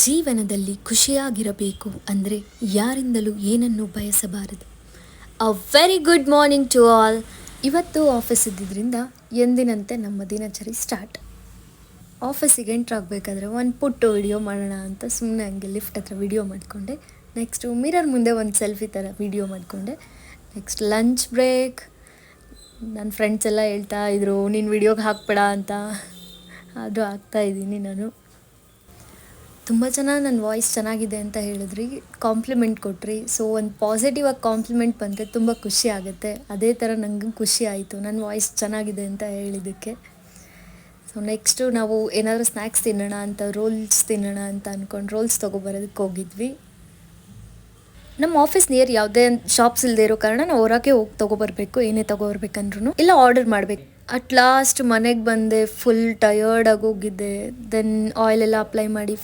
ಜೀವನದಲ್ಲಿ ಖುಷಿಯಾಗಿರಬೇಕು ಅಂದರೆ ಯಾರಿಂದಲೂ ಏನನ್ನೂ ಬಯಸಬಾರದು. A very good morning to all. ಇವತ್ತು ಆಫೀಸ್ ಇದ್ದಿದ್ದರಿಂದ ಎಂದಿನಂತೆ ನಮ್ಮ ದಿನಚರಿ ಸ್ಟಾರ್ಟ್. ಆಫೀಸಿಗೆ ಎಂಟ್ರಾಗಬೇಕಾದ್ರೆ ಒಂದು ಪುಟ್ಟು ವಿಡಿಯೋ ಮಾಡೋಣ ಅಂತ ಸುಮ್ಮನೆ ಹಂಗೆ ಲಿಫ್ಟ್ ಹತ್ರ ವಿಡಿಯೋ ಮಾಡಿಕೊಂಡೆ. ನೆಕ್ಸ್ಟು ಮಿರರ್ ಮುಂದೆ ಒಂದು ಸೆಲ್ಫಿ ಥರ ವಿಡಿಯೋ ಮಾಡಿಕೊಂಡೆ. Next lunch break. ನನ್ನ ಫ್ರೆಂಡ್ಸ್ ಎಲ್ಲ ಹೇಳ್ತಾ ಇದ್ರು ನೀನು ವಿಡಿಯೋಗೆ ಹಾಕ್ಬೇಡ ಅಂತ. ಅದು ಹಾಕ್ತಾಯಿದ್ದೀನಿ ನಾನು. ತುಂಬ ಜನ ನನ್ನ ವಾಯ್ಸ್ ಚೆನ್ನಾಗಿದೆ ಅಂತ ಹೇಳಿದ್ರಿ, ಕಾಂಪ್ಲಿಮೆಂಟ್ ಕೊಟ್ರಿ. ಸೊ ಒಂದು ಪಾಸಿಟಿವ್ ಆಗಿ ಕಾಂಪ್ಲಿಮೆಂಟ್ ಬಂದರೆ ತುಂಬ ಖುಷಿ ಆಗುತ್ತೆ. ಅದೇ ಥರ ನನಗೂ ಖುಷಿ ಆಯಿತು ನನ್ನ ವಾಯ್ಸ್ ಚೆನ್ನಾಗಿದೆ ಅಂತ ಹೇಳಿದ್ದಕ್ಕೆ. ಸೊ ನೆಕ್ಸ್ಟು ನಾವು ಏನಾದರೂ ಸ್ನ್ಯಾಕ್ಸ್ ತಿನ್ನೋಣ ಅಂತ, ರೋಲ್ಸ್ ತಿನ್ನೋಣ ಅಂತ ಅಂದ್ಕೊಂಡು ರೋಲ್ಸ್ ತೊಗೊಬರೋದಕ್ಕೆ ಹೋಗಿದ್ವಿ. ನಮ್ಮ ಆಫೀಸ್ ನಿಯರ್ ಯಾವುದೇ ಶಾಪ್ಸ್ ಇಲ್ಲದೆ ಇರೋ ಕಾರಣ ನಾವು ಹೊರಗೆ ಹೋಗಿ ತೊಗೊಬರ್ಬೇಕು. ಏನೇ ತೊಗೊಬರ್ಬೇಕಂದ್ರೂ ಇಲ್ಲ ಆರ್ಡರ್ ಮಾಡಬೇಕು. ಅಟ್ ಲಾಸ್ಟ್ ಮನೆಗೆ ಬಂದೆ, ಫುಲ್ ಟಯರ್ಡ್ ಆಗಿ ಹೋಗಿದ್ದೆ. ದೆನ್ ಆಯಿಲ್ ಎಲ್ಲ ಅಪ್ಲೈ ಮಾಡಿ